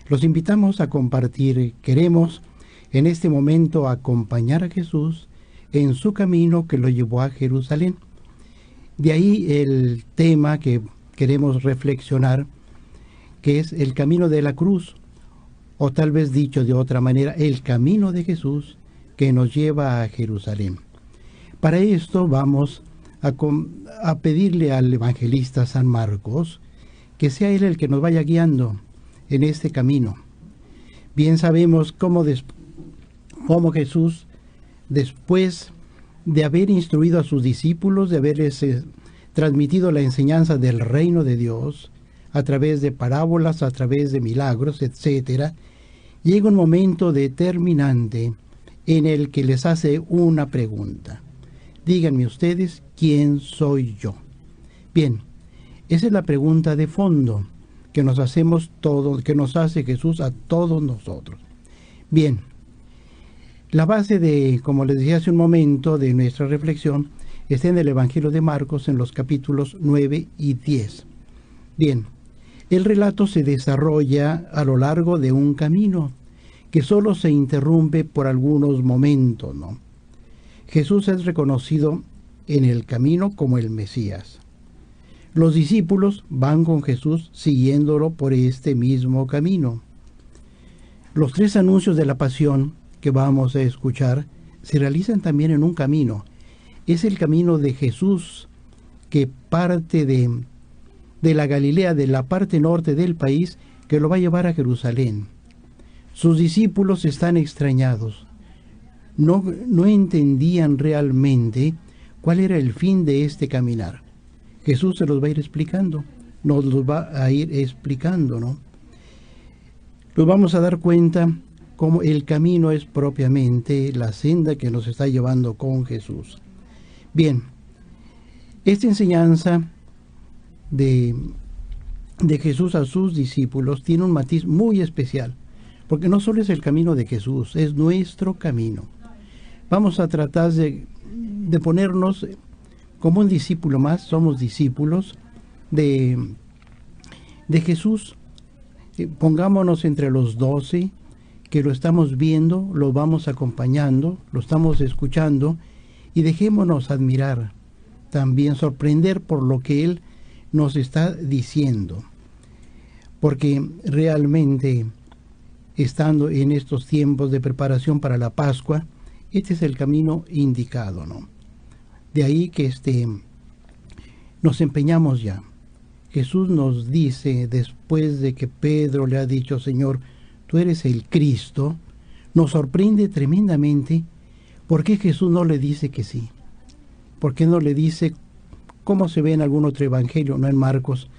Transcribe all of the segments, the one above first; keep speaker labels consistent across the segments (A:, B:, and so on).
A: Los invitamos a compartir. Queremos en este momento acompañar a Jesús en su camino que lo llevó a Jerusalén. De ahí el tema que queremos reflexionar, que es el camino de la cruz, o tal vez dicho de otra manera, el camino de Jesús que nos lleva a Jerusalén. Para esto vamos a pedirle al evangelista San Marcos que sea él el que nos vaya guiando en este camino. Bien sabemos cómo Jesús, después de haber instruido a sus discípulos, de haberles transmitido la enseñanza del reino de Dios a través de parábolas, a través de milagros, etc., llega un momento determinante en el que les hace una pregunta. Díganme ustedes, ¿quién soy yo? Bien, esa es la pregunta de fondo que nos hacemos todos, que nos hace Jesús a todos nosotros. Bien, la base de, como les decía hace un momento, de nuestra reflexión está en el Evangelio de Marcos, en los capítulos 9 y 10. Bien, el relato se desarrolla a lo largo de un camino que solo se interrumpe por algunos momentos, ¿no? Jesús es reconocido en el camino como el Mesías. Los discípulos van con Jesús siguiéndolo por este mismo camino. Los 3 anuncios de la pasión que vamos a escuchar se realizan también en un camino. Es el camino de Jesús que parte de la Galilea, de la parte norte del país, que lo va a llevar a Jerusalén. Sus discípulos están extrañados. No entendían realmente cuál era el fin de este caminar. Jesús se los va a ir explicando, nos los va a ir explicando, ¿no? Nos vamos a dar cuenta cómo el camino es propiamente la senda que nos está llevando con Jesús. Bien, esta enseñanza de Jesús a sus discípulos tiene un matiz muy especial, porque no solo es el camino de Jesús, es nuestro camino. Vamos a tratar de ponernos como un discípulo más, somos discípulos de Jesús. Pongámonos entre los 12, que lo estamos viendo, lo vamos acompañando, lo estamos escuchando, y dejémonos admirar, también sorprender por lo que Él nos está diciendo. Porque realmente, estando en estos tiempos de preparación para la Pascua, este es el camino indicado, ¿no? De ahí que nos empeñamos ya. Jesús nos dice, después de que Pedro le ha dicho, Señor, tú eres el Cristo, nos sorprende tremendamente. ¿Por qué Jesús no le dice que sí? ¿Por qué no le dice, como se ve en algún otro evangelio, no en Marcos,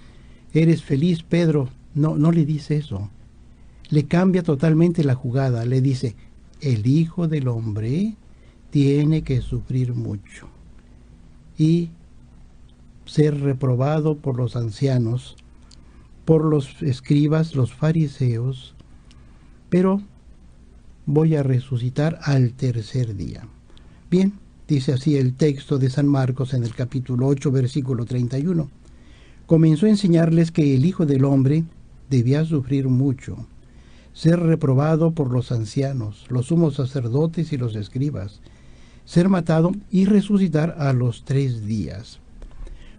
A: eres feliz, Pedro? No le dice eso. Le cambia totalmente la jugada. Le dice, el Hijo del Hombre tiene que sufrir mucho y ser reprobado por los ancianos, por los escribas, los fariseos, pero voy a resucitar al tercer día. Bien, dice así el texto de San Marcos en el capítulo 8, versículo 31. Comenzó a enseñarles que el Hijo del Hombre debía sufrir mucho, ser reprobado por los ancianos, los sumos sacerdotes y los escribas, ser matado y resucitar a los 3 días.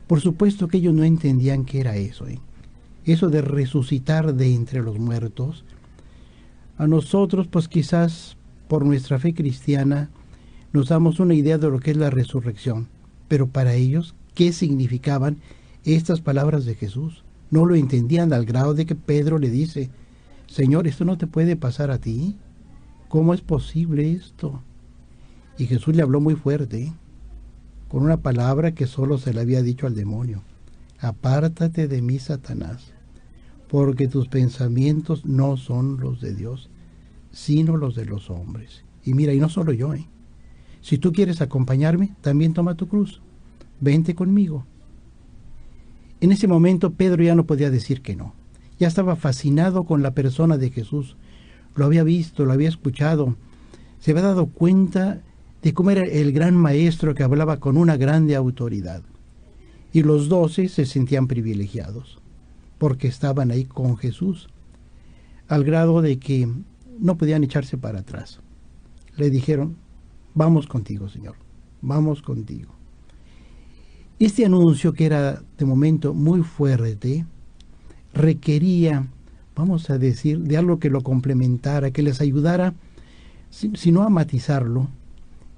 A: Por supuesto que ellos no entendían qué era eso, eso de resucitar de entre los muertos. A nosotros, pues quizás por nuestra fe cristiana, nos damos una idea de lo que es la resurrección, pero para ellos, ¿qué significaban estas palabras de Jesús? No lo entendían al grado de que Pedro le dice, Señor, ¿esto no te puede pasar a ti? ¿Cómo es posible esto? Y Jesús le habló muy fuerte, con una palabra que solo se le había dicho al demonio. Apártate de mí, Satanás, porque tus pensamientos no son los de Dios, sino los de los hombres. Y mira, y no solo yo, si tú quieres acompañarme, también toma tu cruz, vente conmigo. En ese momento Pedro ya no podía decir que no. Ya estaba fascinado con la persona de Jesús. Lo había visto, lo había escuchado. Se había dado cuenta de cómo era el gran maestro que hablaba con una grande autoridad. Y los 12 se sentían privilegiados, porque estaban ahí con Jesús. al grado de que no podían echarse para atrás. Le dijeron, vamos contigo, Señor, vamos contigo. Este anuncio, que era de momento muy fuerte, requería, vamos a decir, de algo que lo complementara, que les ayudara, si no a matizarlo,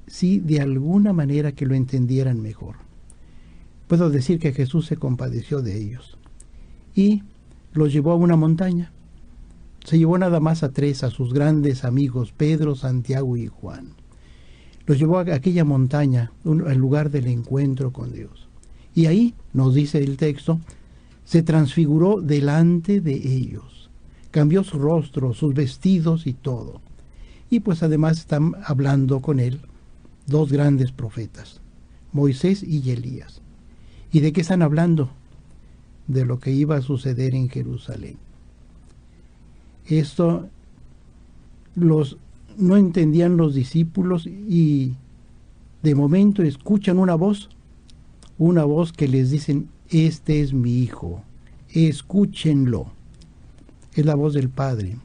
A: sí de alguna manera que lo entendieran mejor. Puedo decir que Jesús se compadeció de ellos y los llevó a una montaña. Se llevó nada más a tres, a sus grandes amigos, Pedro, Santiago y Juan. Los llevó a aquella montaña, al lugar del encuentro con Dios. Y ahí, nos dice el texto, se transfiguró delante de ellos. Cambió su rostro, sus vestidos y todo. Y pues además están hablando con él dos grandes profetas, Moisés y Elías. ¿Y de qué están hablando? De lo que iba a suceder en Jerusalén. Esto no entendían los discípulos y de momento escuchan una voz que les dicen, este es mi hijo, escúchenlo. Es la voz del Padre.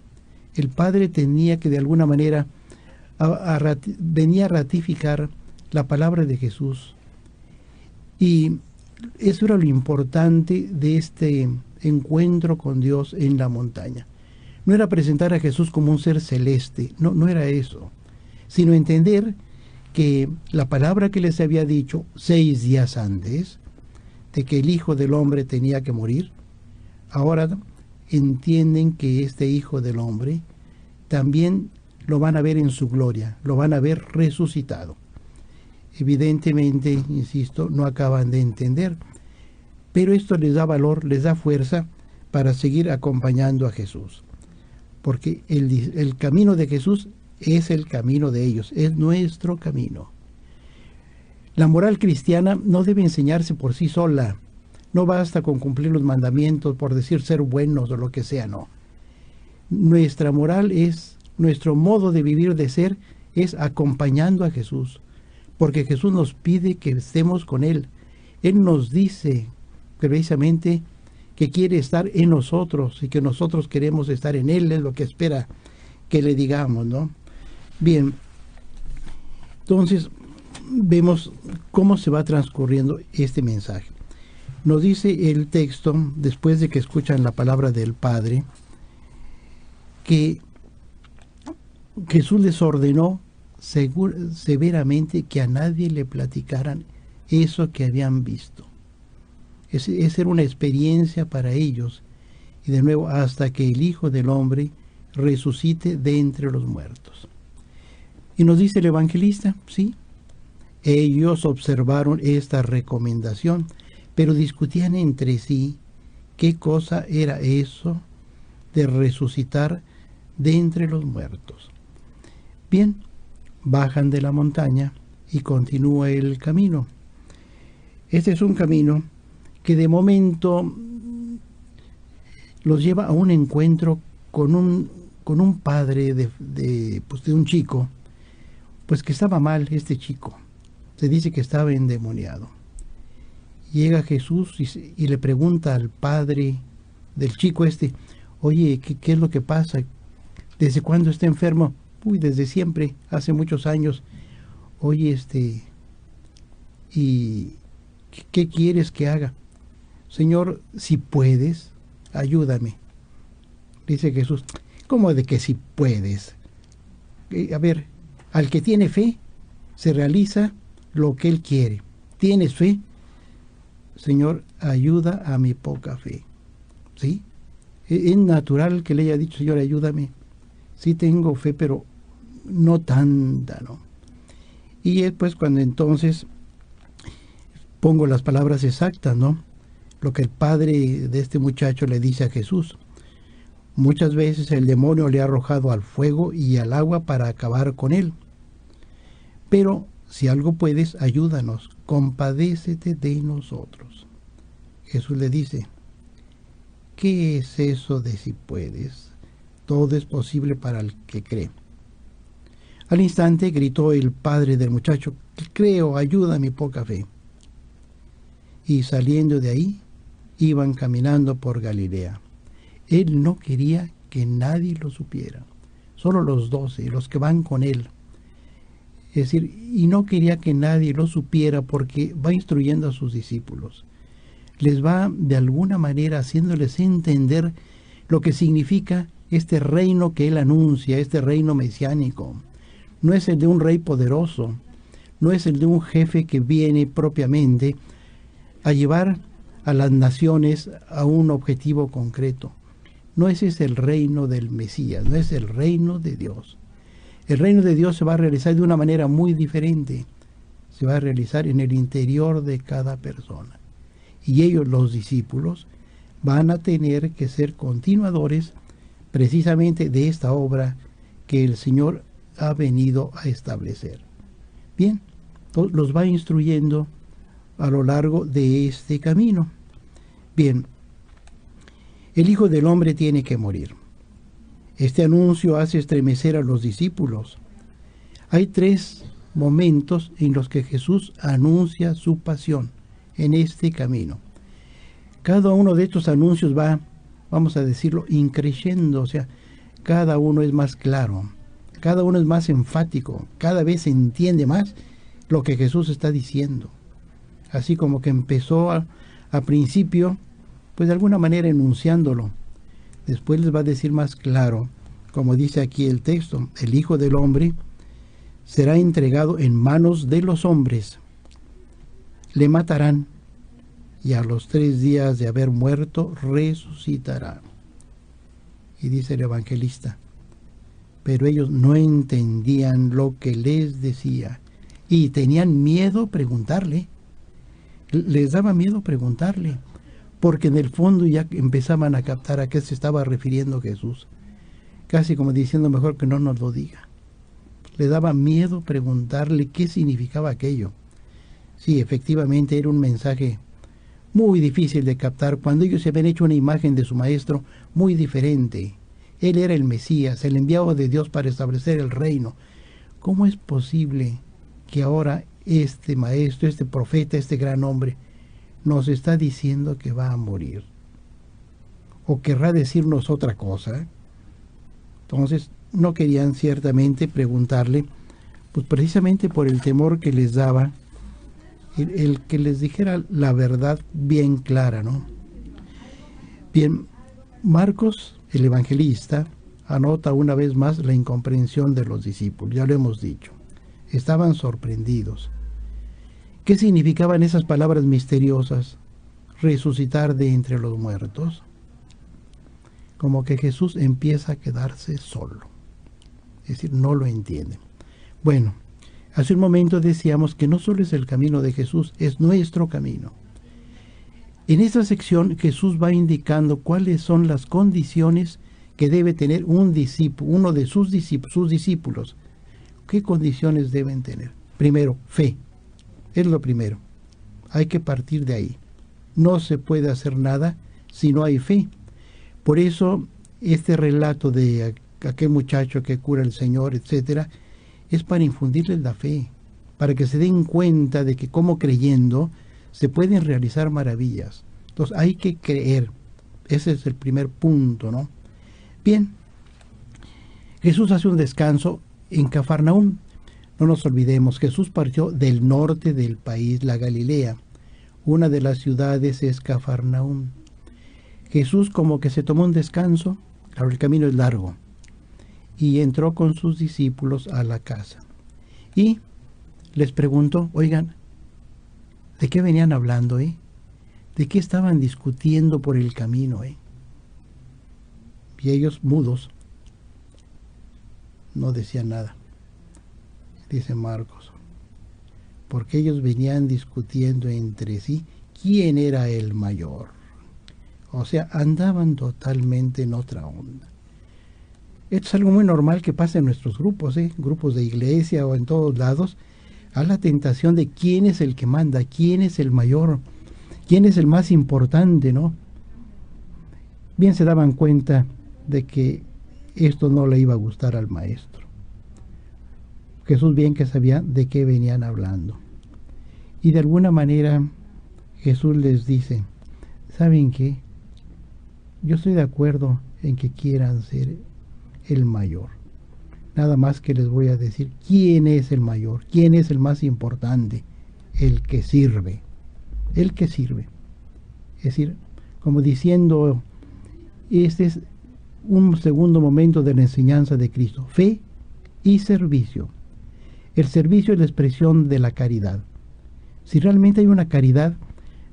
A: El Padre tenía que de alguna manera venía a ratificar la palabra de Jesús. Y eso era lo importante de este encuentro con Dios en la montaña. No era presentar a Jesús como un ser celeste, no era eso, sino entender que la palabra que les había dicho 6 días antes, de que el Hijo del Hombre tenía que morir, ahora entienden que este Hijo del Hombre también lo van a ver en su gloria, lo van a ver resucitado. Evidentemente, insisto, no acaban de entender, pero esto les da valor, les da fuerza para seguir acompañando a Jesús. Porque el camino de Jesús es el camino de ellos, es nuestro camino. La moral cristiana no debe enseñarse por sí sola. No basta con cumplir los mandamientos, por decir ser buenos o lo que sea, no. Nuestra moral es, nuestro modo de vivir, de ser, es acompañando a Jesús. Porque Jesús nos pide que estemos con Él. Él nos dice precisamente que quiere estar en nosotros y que nosotros queremos estar en Él, es lo que espera que le digamos, ¿no? Bien, entonces vemos cómo se va transcurriendo este mensaje. Nos dice el texto, después de que escuchan la palabra del Padre, que Jesús les ordenó severamente que a nadie le platicaran eso que habían visto. Esa era una experiencia para ellos, y de nuevo hasta que el Hijo del Hombre resucite de entre los muertos. Y nos dice el evangelista, sí, ellos observaron esta recomendación, pero discutían entre sí qué cosa era eso de resucitar de entre los muertos. Bien, bajan de la montaña y continúa el camino. Este es un camino que de momento los lleva a un encuentro con un padre de un chico, pues que estaba mal este chico. Se dice que estaba endemoniado. Llega Jesús y le pregunta al padre del chico oye, ¿qué es lo que pasa? ¿Desde cuándo está enfermo? Uy, desde siempre, hace muchos años. Oye, ¿y qué quieres que haga? Señor, si puedes, ayúdame. Dice Jesús, ¿cómo de que si puedes? A ver, al que tiene fe, se realiza lo que él quiere. ¿Tienes fe? Señor, ayuda a mi poca fe. ¿Sí? Es natural que le haya dicho, Señor, ayúdame. Sí tengo fe, pero no tanta, ¿no? Y es pues cuando entonces pongo las palabras exactas, ¿no? Lo que el padre de este muchacho le dice a Jesús. Muchas veces el demonio le ha arrojado al fuego y al agua para acabar con él. Pero si algo puedes, ayúdanos, compadécete de nosotros. Jesús le dice, ¿qué es eso de si puedes? Todo es posible para el que cree. Al instante gritó el padre del muchacho, creo, ayuda a mi poca fe. Y saliendo de ahí, iban caminando por Galilea. Él no quería que nadie lo supiera. Solo los 12, los que van con él. Es decir, y no quería que nadie lo supiera porque va instruyendo a sus discípulos. Les va de alguna manera haciéndoles entender lo que significa este reino que él anuncia, este reino mesiánico. No es el de un rey poderoso, no es el de un jefe que viene propiamente a llevar a las naciones a un objetivo concreto. No ese es el reino del Mesías, no es el reino de Dios. El reino de Dios se va a realizar de una manera muy diferente. Se va a realizar en el interior de cada persona. Y ellos, los discípulos, van a tener que ser continuadores precisamente de esta obra que el Señor ha venido a establecer. Bien, los va instruyendo a lo largo de este camino. Bien, el Hijo del Hombre tiene que morir. Este anuncio hace estremecer a los discípulos. Hay 3 momentos en los que Jesús anuncia su pasión en este camino. Cada uno de estos anuncios va, vamos a decirlo, increciendo, o sea, cada uno es más claro, cada uno es más enfático, cada vez se entiende más lo que Jesús está diciendo. Así como que empezó a principio, pues de alguna manera enunciándolo. Después les va a decir más claro, como dice aquí el texto, el Hijo del Hombre será entregado en manos de los hombres. Le matarán y a los 3 días de haber muerto resucitará. Y dice el evangelista, pero ellos no entendían lo que les decía y tenían miedo preguntarle. Les daba miedo preguntarle, porque en el fondo ya empezaban a captar a qué se estaba refiriendo Jesús, casi como diciendo mejor que no nos lo diga. Le daba miedo preguntarle qué significaba aquello. Sí, efectivamente era un mensaje muy difícil de captar cuando ellos se habían hecho una imagen de su maestro muy diferente. Él era el Mesías, el enviado de Dios para establecer el reino. ¿Cómo es posible que ahora este maestro, este profeta, este gran hombre, nos está diciendo que va a morir? ¿O querrá decirnos otra cosa? Entonces, no querían ciertamente preguntarle, pues precisamente por el temor que les daba el que les dijera la verdad bien clara, ¿no? Bien, Marcos, el evangelista, anota una vez más la incomprensión de los discípulos, ya lo hemos dicho. Estaban sorprendidos. ¿Qué significaban esas palabras misteriosas? Resucitar de entre los muertos. Como que Jesús empieza a quedarse solo. Es decir, no lo entienden. Bueno, hace un momento decíamos que no solo es el camino de Jesús, es nuestro camino. En esta sección Jesús va indicando cuáles son las condiciones que debe tener un discípulo, uno de sus discípulos. ¿Qué condiciones deben tener? Primero, fe. Es lo primero. Hay que partir de ahí. No se puede hacer nada si no hay fe. Por eso, este relato de aquel muchacho que cura el Señor, etcétera, es para infundirles la fe, para que se den cuenta de que como creyendo se pueden realizar maravillas. Entonces hay que creer. Ese es el primer punto, ¿no? Bien, Jesús hace un descanso en Cafarnaúm. No nos olvidemos, Jesús partió del norte del país, la Galilea. Una de las ciudades es Cafarnaúm. Jesús como que se tomó un descanso, claro, el camino es largo, y entró con sus discípulos a la casa. Y les preguntó, oigan, ¿de qué venían hablando, ¿De qué estaban discutiendo por el camino, Y ellos, mudos, no decían nada. Dice Marcos, porque ellos venían discutiendo entre sí quién era el mayor. O sea, andaban totalmente en otra onda. Esto es algo muy normal que pasa en nuestros grupos, grupos de iglesia o en todos lados, a la tentación de quién es el que manda, quién es el mayor, quién es el más importante, ¿no? Bien se daban cuenta de que esto no le iba a gustar al maestro. Jesús bien que sabía de qué venían hablando. Y de alguna manera Jesús les dice, ¿saben qué? yo estoy de acuerdo en que quieran ser el mayor. Nada más que les voy a decir quién es el mayor, quién es el más importante, el que sirve, el que sirve. Es decir, como diciendo, este es un segundo momento de la enseñanza de Cristo, fe y servicio. El servicio es la expresión de la caridad. Si realmente hay una caridad,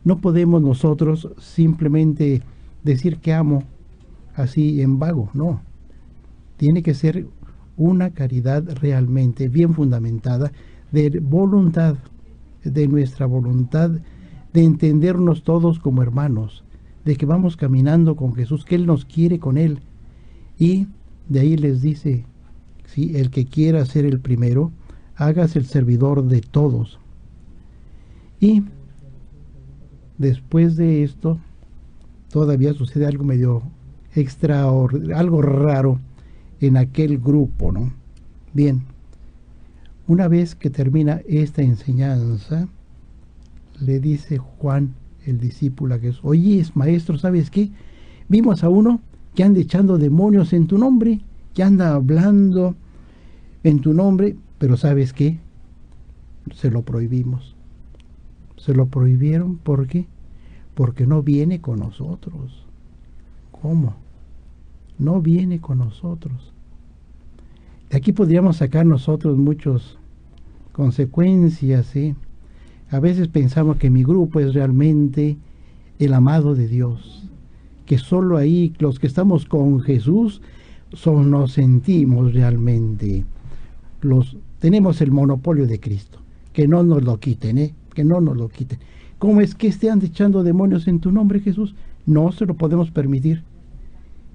A: no podemos nosotros simplemente decir que amo así en vago, no. Tiene que ser una caridad realmente bien fundamentada de voluntad, de nuestra voluntad de entendernos todos como hermanos, de que vamos caminando con Jesús, que Él nos quiere con Él. Y de ahí les dice, si el que quiera ser el primero, hágase el servidor de todos. Y después de esto, todavía sucede algo medio extraordinario, algo raro en aquel grupo, ¿no? Bien, una vez que termina esta enseñanza, le dice Juan, el discípulo a Jesús, oye, maestro, ¿sabes qué? Vimos a uno que anda echando demonios en tu nombre, que anda hablando en tu nombre, pero ¿sabes qué? Se lo prohibimos. Se lo prohibieron, ¿por qué? Porque no viene con nosotros. ¿Cómo? No viene con nosotros. De aquí podríamos sacar nosotros muchas consecuencias, ¿eh? A veces pensamos que mi grupo es realmente el amado de Dios, que solo ahí los que estamos con Jesús nos sentimos realmente, tenemos el monopolio de Cristo, que no nos lo quiten, que no nos lo quiten. ¿Cómo es que estén echando demonios en tu nombre, Jesús? No se lo podemos permitir.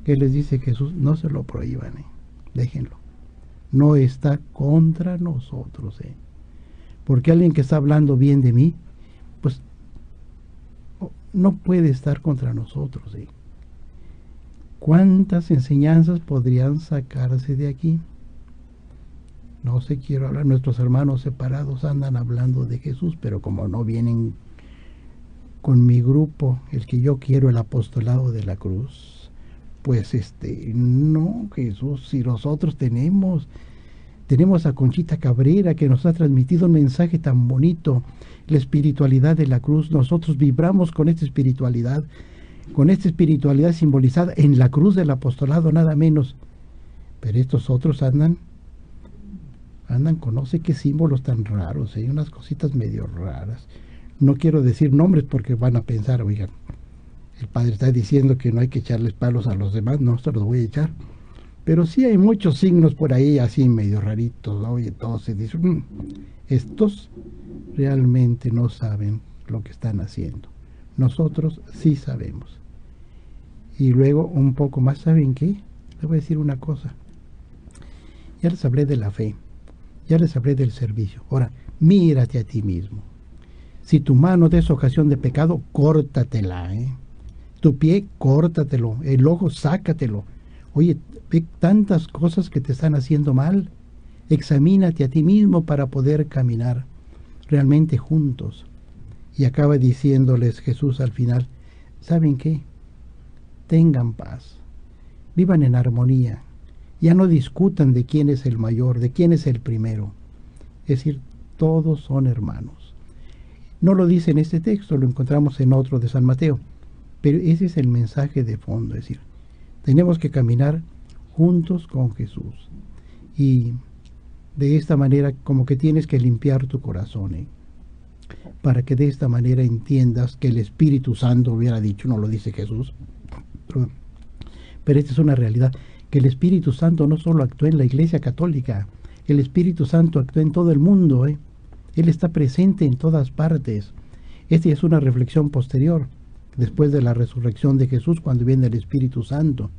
A: ¿Qué les dice Jesús? No se lo prohíban, déjenlo. No está contra nosotros, porque alguien que está hablando bien de mí, pues no puede estar contra nosotros. ¿Cuántas enseñanzas podrían sacarse de aquí? No sé, quiero hablar, nuestros hermanos separados andan hablando de Jesús, pero como no vienen con mi grupo, el que yo quiero, el apostolado de la cruz, pues no, Jesús, si nosotros tenemos a Conchita Cabrera, que nos ha transmitido un mensaje tan bonito, la espiritualidad de la cruz. Nosotros vibramos con esta espiritualidad simbolizada en la cruz del apostolado, nada menos. Pero estos otros andan con no sé qué símbolos tan raros, unas cositas medio raras. No quiero decir nombres porque van a pensar, oigan, el padre está diciendo que no hay que echarles palos a los demás, no se los voy a echar. Pero sí hay muchos signos por ahí así medio raritos, ¿no? Y todos se dicen, estos realmente no saben lo que están haciendo. Nosotros sí sabemos. Y luego un poco más, ¿saben qué? Les voy a decir una cosa. Ya les hablé de la fe, ya les hablé del servicio. Ahora, mírate a ti mismo. Si tu mano te es ocasión de pecado, córtatela, Tu pie, córtatelo. El ojo, sácatelo. Oye, ve tantas cosas que te están haciendo mal. Examínate a ti mismo para poder caminar realmente juntos. Y acaba diciéndoles Jesús al final, ¿saben qué? Tengan paz, vivan en armonía, ya no discutan de quién es el mayor, de quién es el primero. Es decir, todos son hermanos. No lo dice en este texto, lo encontramos en otro de San Mateo, pero ese es el mensaje de fondo, es decir, tenemos que caminar juntos con Jesús. Y de esta manera como que tienes que limpiar tu corazón, para que de esta manera entiendas que el Espíritu Santo hubiera dicho, no lo dice Jesús, pero esta es una realidad, que el Espíritu Santo no solo actúa en la Iglesia Católica, el Espíritu Santo actúa en todo el mundo, Él está presente en todas partes. Esta es una reflexión posterior, después de la resurrección de Jesús, cuando viene el Espíritu Santo,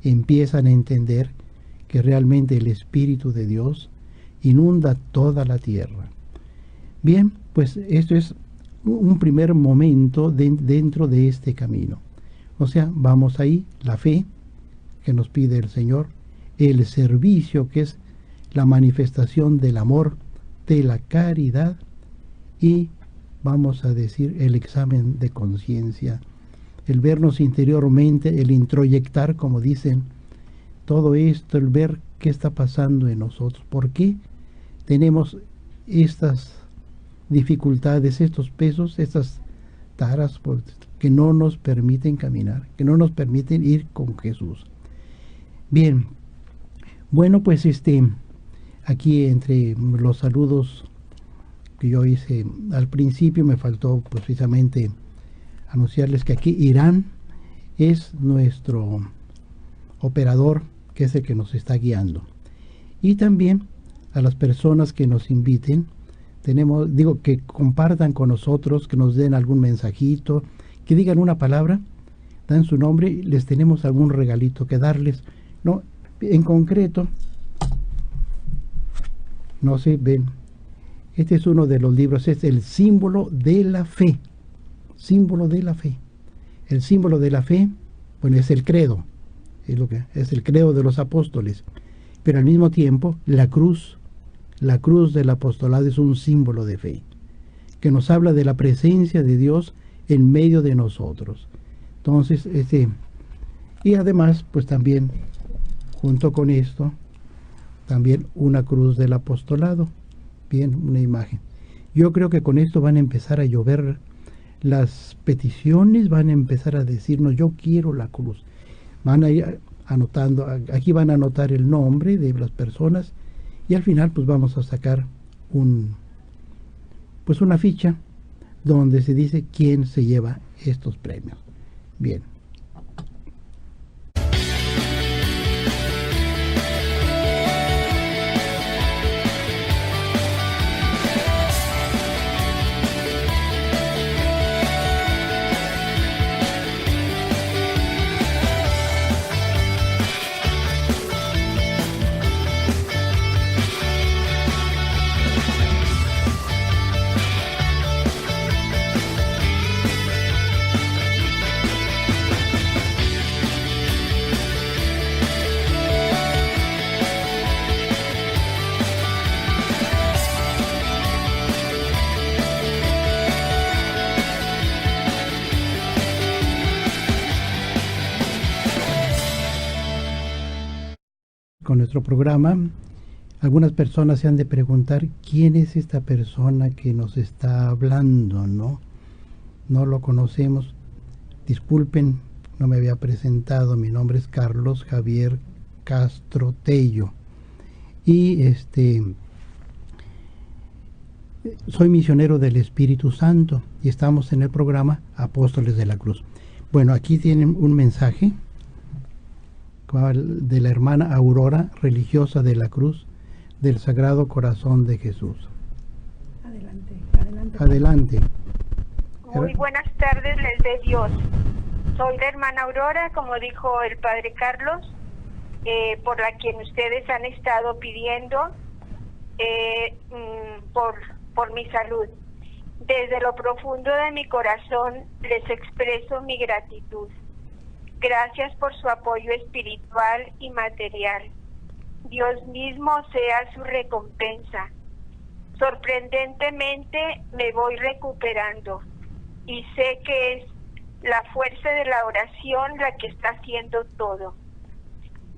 A: empiezan a entender que realmente el Espíritu de Dios inunda toda la tierra. Bien, pues esto es un primer momento dentro de este camino. O sea, vamos ahí, la fe que nos pide el Señor, el servicio que es la manifestación del amor, de la caridad, y vamos a decir el examen de conciencia el vernos interiormente, el introyectar, como dicen, todo esto, el ver qué está pasando en nosotros, por qué tenemos estas dificultades, estos pesos, estas taras que no nos permiten caminar, que no nos permiten ir con Jesús. Bien, bueno, pues aquí entre los saludos que yo hice al principio me faltó pues, precisamente anunciarles que aquí Irán es nuestro operador, que es el que nos está guiando. Y también a las personas que nos inviten, que compartan con nosotros, que nos den algún mensajito, que digan una palabra, dan su nombre y les tenemos algún regalito que darles. No, en concreto, no sé, ven, este es uno de los libros, es el símbolo de la fe. Símbolo de la fe. El símbolo de la fe, bueno, es el credo, es el credo de los apóstoles, pero al mismo tiempo la cruz del apostolado es un símbolo de fe, que nos habla de la presencia de Dios en medio de nosotros. Entonces, y además, pues también, junto con esto, también una cruz del apostolado, bien, una imagen. Yo creo que con esto van a empezar a llover las peticiones, van a empezar a decirnos, yo quiero la cruz. Van a ir anotando, aquí van a anotar el nombre de las personas y al final pues vamos a sacar una ficha donde se dice quién se lleva estos premios. Bien. Con nuestro programa, algunas personas se han de preguntar quién es esta persona que nos está hablando, ¿no? No lo conocemos. Disculpen, no me había presentado. Mi nombre es Carlos Javier Castro Tello y soy misionero del Espíritu Santo y estamos en el programa Apóstoles de la Cruz. Bueno, aquí tienen un mensaje de la hermana Aurora, religiosa de la Cruz del Sagrado Corazón de Jesús. Adelante.
B: Muy buenas tardes, les dé Dios. Soy la hermana Aurora, como dijo el padre Carlos, por la quien ustedes han estado pidiendo por mi salud. Desde lo profundo de mi corazón les expreso mi gratitud. Gracias por su apoyo espiritual y material. Dios mismo sea su recompensa. Sorprendentemente me voy recuperando y sé que es la fuerza de la oración la que está haciendo todo.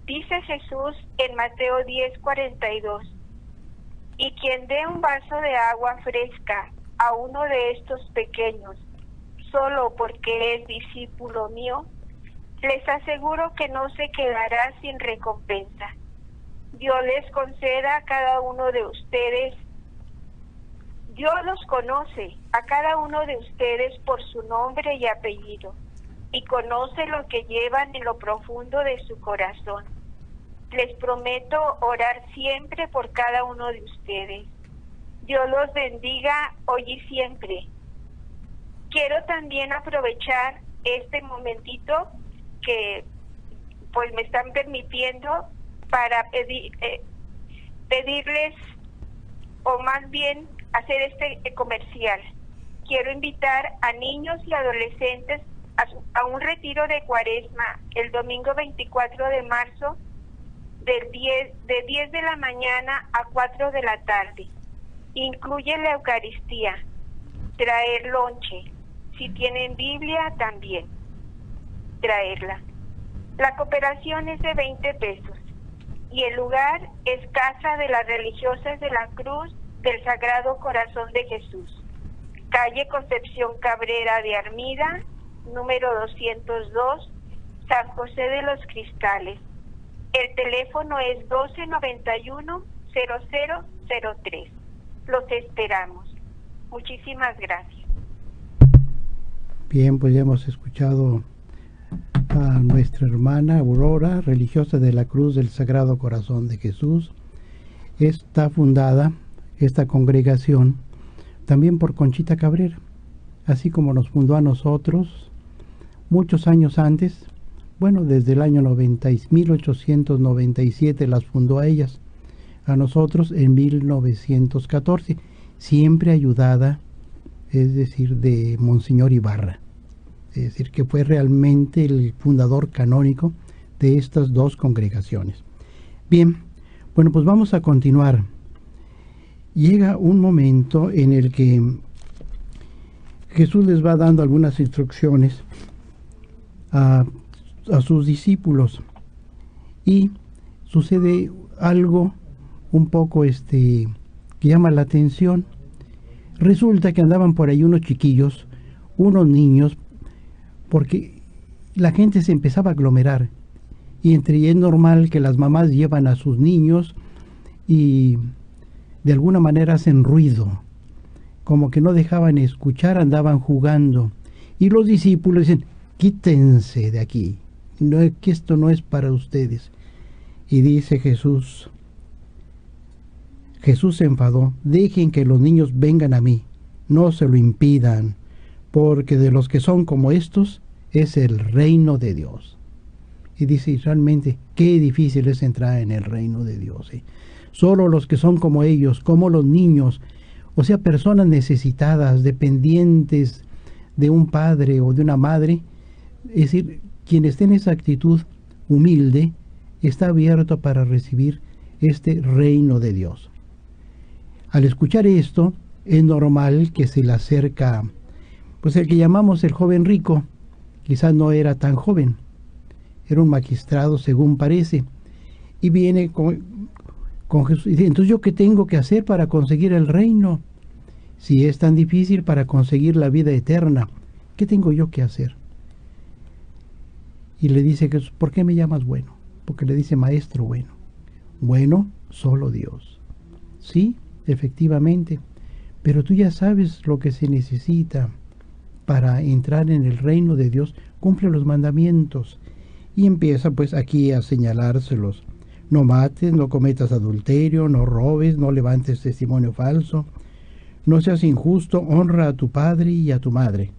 B: Dice Jesús en Mateo 10:42, y quien dé un vaso de agua fresca a uno de estos pequeños, solo porque es discípulo mío, les aseguro que no se quedará sin recompensa. Dios les conceda a cada uno de ustedes. Dios los conoce a cada uno de ustedes por su nombre y apellido, y conoce lo que llevan en lo profundo de su corazón. Les prometo orar siempre por cada uno de ustedes. Dios los bendiga hoy y siempre. Quiero también aprovechar este momentito que pues me están permitiendo para pedirles, o más bien hacer este comercial. Quiero invitar a niños y adolescentes a un retiro de Cuaresma el domingo 24 de marzo de 10 de la mañana a 4 de la tarde. Incluye la Eucaristía, traer lonche, si tienen Biblia también. traerla. La cooperación es de 20 pesos y el lugar es Casa de las Religiosas de la Cruz del Sagrado Corazón de Jesús, calle Concepción Cabrera de Armida, número 202, San José de los Cristales. El teléfono es 1291-0003. Los esperamos. Muchísimas gracias.
A: Bien, pues ya hemos escuchado a nuestra hermana Aurora, religiosa de la Cruz del Sagrado Corazón de Jesús. Está fundada esta congregación también por Conchita Cabrera, así como nos fundó a nosotros muchos años antes. Bueno, desde el año 1897 las fundó a ellas, a nosotros en 1914, siempre ayudada, es decir, de Monseñor Ibarra. Es decir, que fue realmente el fundador canónico de estas dos congregaciones. Bien, bueno, pues vamos a continuar. Llega un momento en el que Jesús les va dando algunas instrucciones a sus discípulos y sucede algo un poco que llama la atención. Resulta que andaban por ahí unos chiquillos, unos niños, porque la gente se empezaba a aglomerar y entre ellos es normal que las mamás llevan a sus niños y de alguna manera hacen ruido, como que no dejaban escuchar, andaban jugando y los discípulos dicen: quítense de aquí, no, que esto no es para ustedes. Y dice Jesús se enfadó: dejen que los niños vengan a mí, no se lo impidan, porque de los que son como estos es el reino de Dios. Y dice, realmente, qué difícil es entrar en el reino de Dios. Solo los que son como ellos, como los niños, o sea, personas necesitadas, dependientes de un padre o de una madre, es decir, quien esté en esa actitud humilde, está abierto para recibir este reino de Dios. Al escuchar esto, es normal que se le acerca, pues el que llamamos el joven rico. Quizás no era tan joven, era un magistrado según parece, y viene con Jesús y dice: entonces, ¿yo qué tengo que hacer para conseguir el reino? Si es tan difícil para conseguir la vida eterna, ¿qué tengo yo que hacer? Y le dice Jesús: ¿por qué me llamas bueno? Porque le dice maestro bueno. Bueno, solo Dios. Sí, efectivamente, pero tú ya sabes lo que se necesita para entrar en el reino de Dios. Cumple los mandamientos. Y empieza pues aquí a señalárselos: no mates, no cometas adulterio, no robes, no levantes testimonio falso, no seas injusto, honra a tu padre y a tu madre.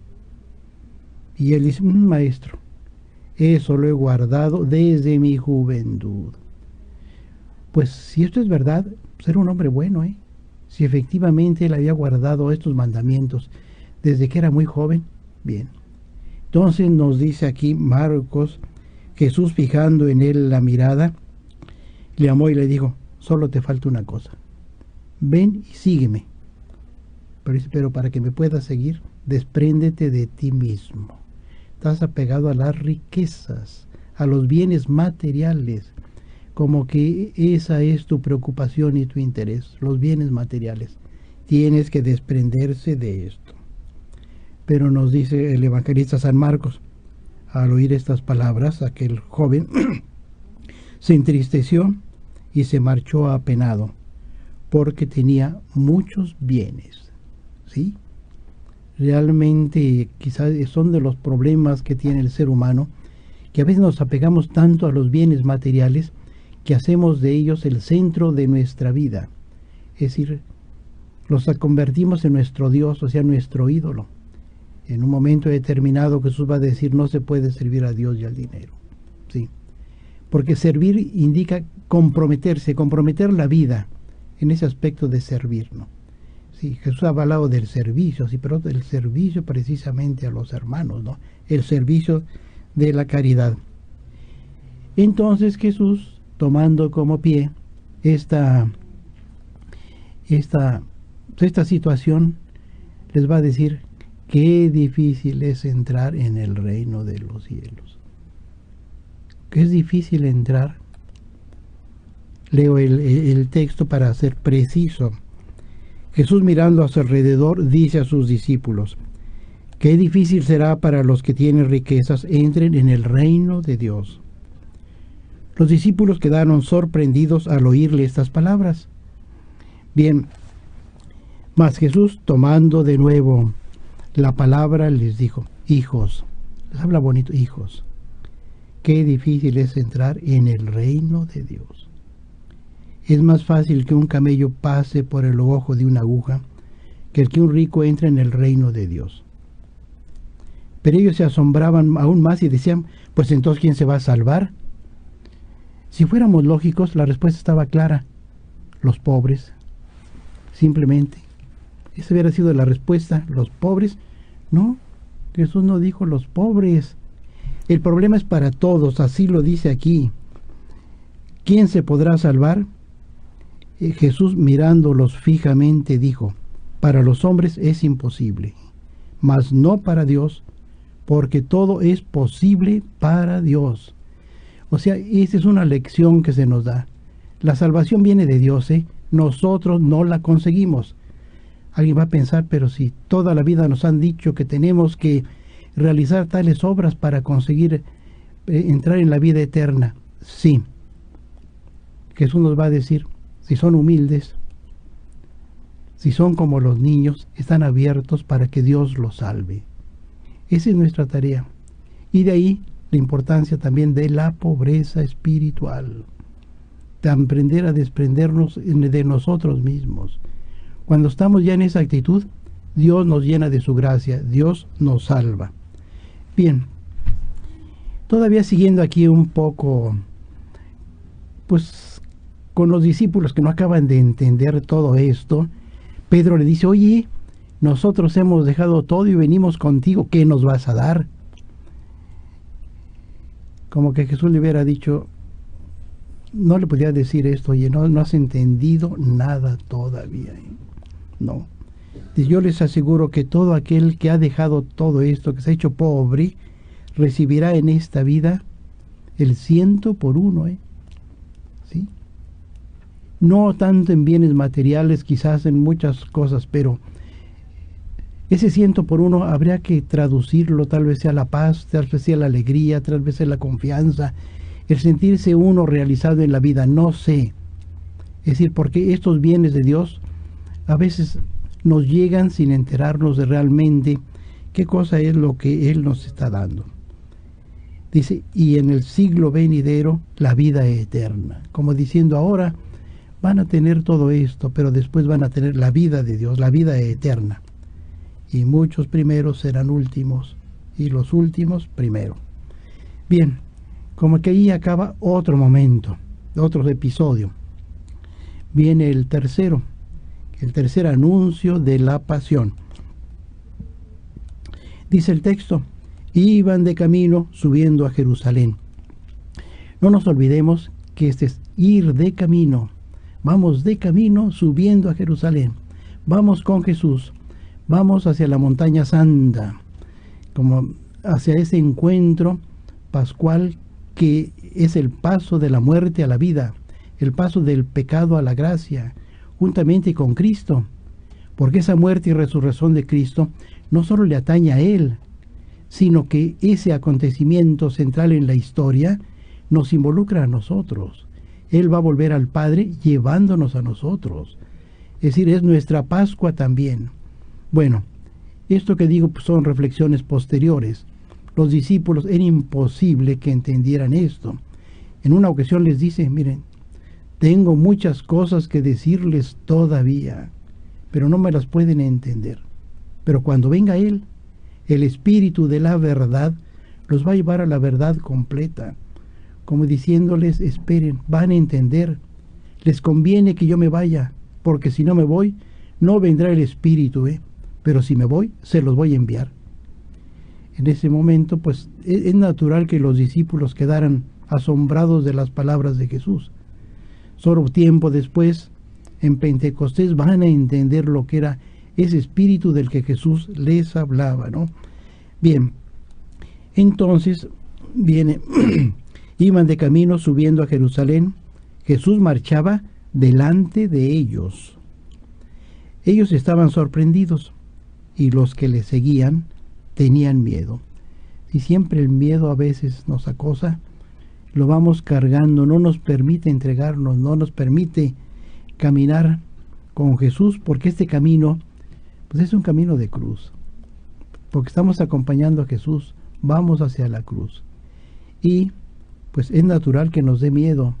A: Y él dice: maestro, eso lo he guardado desde mi juventud. Pues si esto es verdad, pues era un hombre bueno, si efectivamente él había guardado estos mandamientos desde que era muy joven. Bien, entonces nos dice aquí Marcos: Jesús, fijando en él la mirada, le amó y le dijo: solo te falta una cosa, ven y sígueme. Pero para que me puedas seguir, despréndete de ti mismo. Estás apegado a las riquezas, a los bienes materiales, como que esa es tu preocupación y tu interés, los bienes materiales. Tienes que desprenderse de esto. Pero nos dice el evangelista San Marcos, al oír estas palabras, aquel joven se entristeció y se marchó apenado, porque tenía muchos bienes. ¿Sí? Realmente quizás son de los problemas que tiene el ser humano, que a veces nos apegamos tanto a los bienes materiales que hacemos de ellos el centro de nuestra vida. Es decir, los convertimos en nuestro Dios, o sea, nuestro ídolo. En un momento determinado Jesús va a decir: no se puede servir a Dios y al dinero. ¿Sí? Porque servir indica comprometerse, comprometer la vida en ese aspecto de servir, ¿no? Sí, Jesús ha hablado del servicio, sí, pero del servicio precisamente a los hermanos, ¿no? El servicio de la caridad. Entonces Jesús, tomando como pie esta situación, les va a decir: qué difícil es entrar en el reino de los cielos. que es difícil entrar. Leo el texto para ser preciso. Jesús, mirando a su alrededor, dice a sus discípulos: qué difícil será para los que tienen riquezas entren en el reino de Dios. Los discípulos quedaron sorprendidos al oírle estas palabras. Bien, mas Jesús, tomando de nuevo la palabra, les dijo: hijos, les habla bonito, hijos, qué difícil es entrar en el reino de Dios. Es más fácil que un camello pase por el ojo de una aguja que el que un rico entre en el reino de Dios. Pero ellos se asombraban aún más y decían: pues entonces, ¿quién se va a salvar? Si fuéramos lógicos, la respuesta estaba clara: los pobres. Simplemente, esa hubiera sido la respuesta, los pobres. No, Jesús no dijo los pobres. El problema es para todos, así lo dice aquí. ¿Quién se podrá salvar? Jesús, mirándolos fijamente, dijo: para los hombres es imposible, mas no para Dios, porque todo es posible para Dios. O sea, esa es una lección que se nos da. La salvación viene de Dios, nosotros no la conseguimos. Alguien va a pensar: pero si toda la vida nos han dicho que tenemos que realizar tales obras para conseguir entrar en la vida eterna. Sí. Jesús nos va a decir: si son humildes, si son como los niños, están abiertos para que Dios los salve. Esa es nuestra tarea. Y de ahí la importancia también de la pobreza espiritual, de aprender a desprendernos de nosotros mismos. Cuando estamos ya en esa actitud, Dios nos llena de su gracia, Dios nos salva. Bien, todavía siguiendo aquí un poco, pues con los discípulos que no acaban de entender todo esto, Pedro le dice: oye, nosotros hemos dejado todo y venimos contigo, ¿qué nos vas a dar? Como que Jesús le hubiera dicho, no le podía decir esto: oye, no has entendido nada todavía. No. Yo les aseguro que todo aquel que ha dejado todo esto, que se ha hecho pobre, recibirá en esta vida el 100 por 1. ¿Sí? No tanto en bienes materiales, quizás en muchas cosas, pero ese 100 por 1 habría que traducirlo, tal vez sea la paz, tal vez sea la alegría, tal vez sea la confianza, el sentirse uno realizado en la vida, no sé. Es decir, porque estos bienes de Dios a veces nos llegan sin enterarnos de realmente qué cosa es lo que Él nos está dando. Dice: y en el siglo venidero la vida eterna. Como diciendo, ahora van a tener todo esto, pero después van a tener la vida de Dios, la vida eterna. Y muchos primeros serán últimos, y los últimos primero. Bien, como que ahí acaba otro momento, otro episodio. Viene el tercer anuncio de la pasión. Dice el texto: iban de camino subiendo a Jerusalén. No nos olvidemos que este es ir de camino. Vamos de camino subiendo a Jerusalén. Vamos con Jesús. Vamos hacia la montaña santa, como hacia ese encuentro pascual que es el paso de la muerte a la vida, el paso del pecado a la gracia, juntamente con Cristo, porque esa muerte y resurrección de Cristo no solo le atañe a Él, sino que ese acontecimiento central en la historia nos involucra a nosotros. Él va a volver al Padre llevándonos a nosotros. Es decir, es nuestra Pascua también. Bueno, esto que digo pues son reflexiones posteriores. Los discípulos era imposible que entendieran esto. En una ocasión les dice: miren, tengo muchas cosas que decirles todavía, pero no me las pueden entender. Pero cuando venga Él, el Espíritu de la verdad, los va a llevar a la verdad completa. Como diciéndoles: esperen, van a entender. Les conviene que yo me vaya, porque si no me voy, no vendrá el Espíritu, pero si me voy, se los voy a enviar. En ese momento, pues, es natural que los discípulos quedaran asombrados de las palabras de Jesús. Solo tiempo después, en Pentecostés, van a entender lo que era ese Espíritu del que Jesús les hablaba, ¿no? Bien, entonces viene Iban de camino subiendo a Jerusalén. Jesús marchaba delante de ellos. Ellos estaban sorprendidos y los que le seguían tenían miedo. Y siempre el miedo a veces nos acosa, lo vamos cargando, no nos permite entregarnos, no nos permite caminar con Jesús, porque este camino pues es un camino de cruz, porque estamos acompañando a Jesús, vamos hacia la cruz. Y pues es natural que nos dé miedo,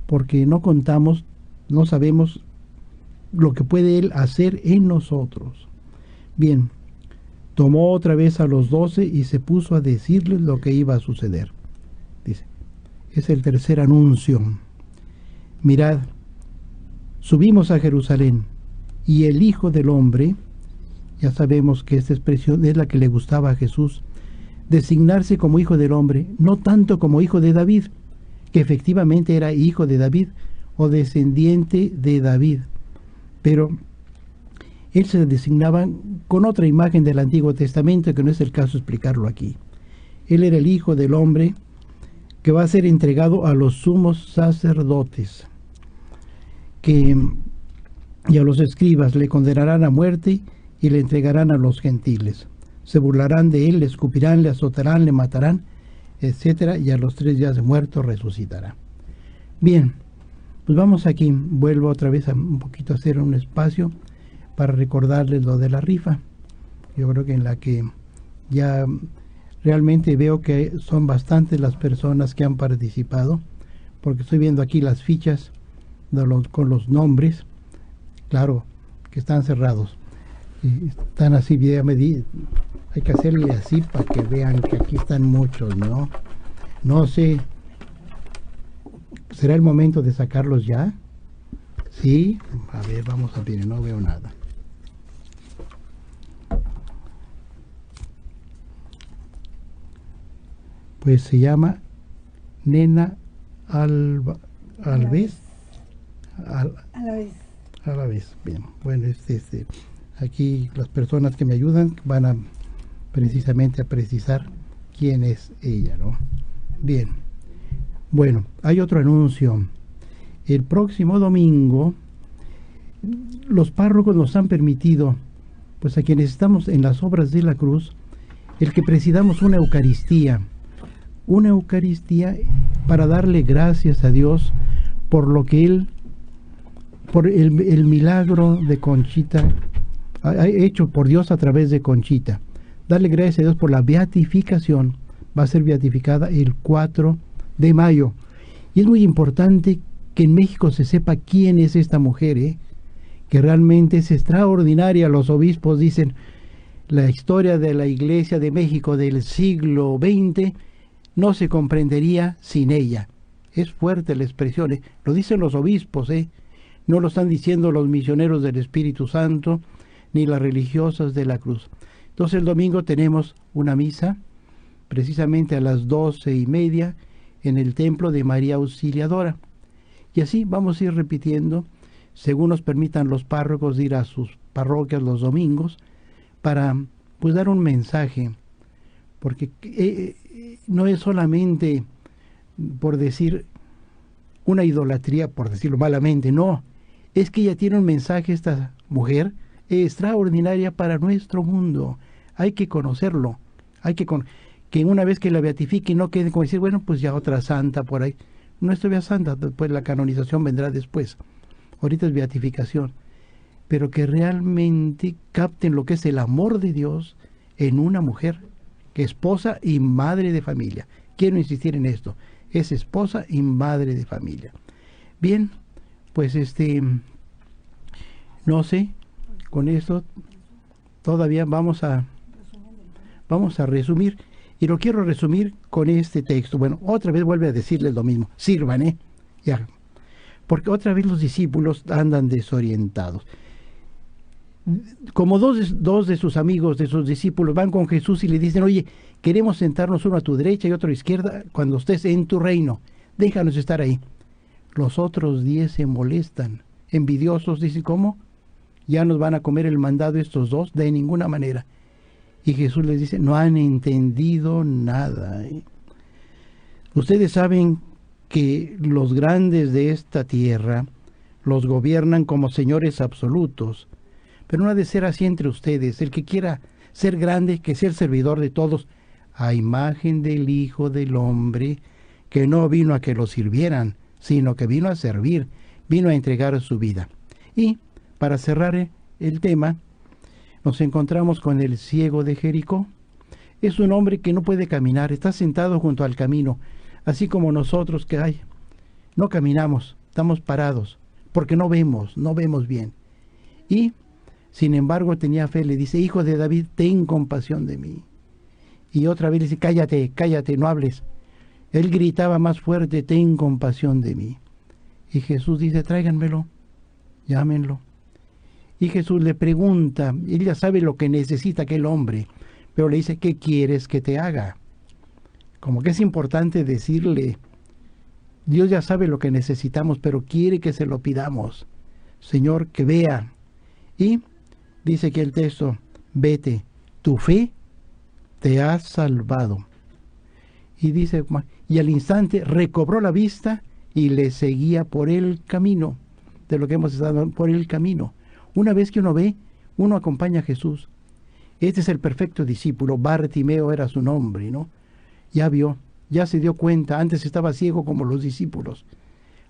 A: porque no contamos, no sabemos lo que puede Él hacer en nosotros. Bien, tomó otra vez a los 12 y se puso a decirles lo que iba a suceder. Dice, es el tercer anuncio. Mirad, subimos a Jerusalén, y el Hijo del Hombre, ya sabemos que esta expresión es la que le gustaba a Jesús, designarse como Hijo del Hombre, no tanto como Hijo de David, que efectivamente era hijo de David o descendiente de David, pero él se designaba con otra imagen del Antiguo Testamento, que no es el caso explicarlo aquí. Él era el Hijo del Hombre que va a ser entregado a los sumos sacerdotes, y a los escribas, le condenarán a muerte y le entregarán a los gentiles. Se burlarán de él, le escupirán, le azotarán, le matarán, etcétera, y a los 3 días de muerto resucitará. Bien, pues vamos aquí, vuelvo otra vez a un poquito a hacer un espacio para recordarles lo de la rifa. Yo creo que en la que ya realmente veo que son bastantes las personas que han participado, porque estoy viendo aquí las fichas con los nombres, claro, que están cerrados. Y están así, hay que hacerle así para que vean que aquí están muchos, ¿no? No sé, ¿será el momento de sacarlos ya? Sí, a ver, vamos a ver, no veo nada. Pues se llama Nena Alves. A la vez. Bien, bueno, aquí las personas que me ayudan van a precisamente a precisar quién es ella, ¿no? Bien, bueno, hay otro anuncio. El próximo domingo los párrocos nos han permitido, pues a quienes estamos en las obras de la cruz, el que presidamos una Eucaristía para darle gracias a Dios por lo que Él, por el milagro de Conchita, ha hecho por Dios a través de Conchita. Darle gracias a Dios por la beatificación. Va a ser beatificada el 4 de mayo. Y es muy importante que en México se sepa quién es esta mujer, que realmente es extraordinaria. Los obispos dicen, la historia de la Iglesia de México del siglo XX no se comprendería sin ella. Es fuerte la expresión, lo dicen los obispos, no lo están diciendo los misioneros del Espíritu Santo, ni las religiosas de la cruz. Entonces el domingo tenemos una misa, precisamente a las 12:30, en el templo de María Auxiliadora. Y así vamos a ir repitiendo, según nos permitan los párrocos ir a sus parroquias los domingos, para pues dar un mensaje, porque no es solamente por decir una idolatría, por decirlo malamente, no, es que ella tiene un mensaje, esta mujer, extraordinaria para nuestro mundo. Hay que conocerlo, que una vez que la beatifique no quede como decir, bueno, pues ya otra santa por ahí. No es todavía santa, después la canonización vendrá después. Ahorita es beatificación. Pero que realmente capten lo que es el amor de Dios en una mujer, que es esposa y madre de familia. Quiero insistir en esto, es esposa y madre de familia. Bien, pues no sé, con esto todavía vamos a resumir, y lo quiero resumir con este texto. Bueno, otra vez vuelve a decirles lo mismo, sirvan, ya, porque otra vez los discípulos andan desorientados. Como dos de sus amigos, de sus discípulos, van con Jesús y le dicen, oye, queremos sentarnos uno a tu derecha y otro a tu izquierda cuando estés en tu reino, déjanos estar ahí. Los otros 10 se molestan, envidiosos, dicen, ¿cómo? ¿Ya nos van a comer el mandado estos dos? De ninguna manera. Y Jesús les dice, no han entendido nada. Ustedes saben que los grandes de esta tierra los gobiernan como señores absolutos, pero no ha de ser así entre ustedes. El que quiera ser grande, que sea el servidor de todos, a imagen del Hijo del Hombre, que no vino a que lo sirvieran, sino que vino a servir, vino a entregar su vida. Y para cerrar el tema, nos encontramos con el ciego de Jericó. Es un hombre que no puede caminar, está sentado junto al camino, así como nosotros que no caminamos, estamos parados, porque no vemos bien. Y, sin embargo, tenía fe, le dice: Hijo de David, ten compasión de mí. Y otra vez le dice: cállate, cállate, no hables. Él gritaba más fuerte: ten compasión de mí. Y Jesús dice: tráiganmelo, llámenlo. Y Jesús le pregunta, él ya sabe lo que necesita aquel hombre, pero le dice: ¿qué quieres que te haga? Como que es importante decirle, Dios ya sabe lo que necesitamos, pero quiere que se lo pidamos. Señor, que vea. Y dice que el texto: vete, tu fe te ha salvado. Y dice, y al instante recobró la vista y le seguía por el camino, de lo que hemos estado, por el camino. Una vez que uno ve, uno acompaña a Jesús. Este es el perfecto discípulo. Bartimeo era su nombre, ¿no? Ya vio, ya se dio cuenta. Antes estaba ciego como los discípulos.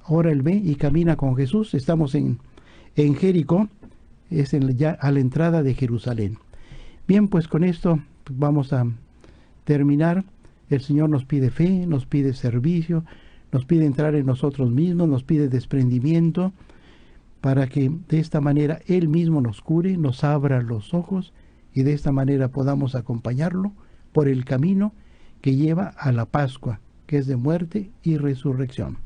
A: Ahora él ve y camina con Jesús. Estamos en Jericó, es ya a la entrada de Jerusalén. Bien, pues con esto vamos a terminar. El Señor nos pide fe, nos pide servicio, nos pide entrar en nosotros mismos, nos pide desprendimiento, para que de esta manera Él mismo nos cure, nos abra los ojos, y de esta manera podamos acompañarlo por el camino que lleva a la Pascua, que es de muerte y resurrección.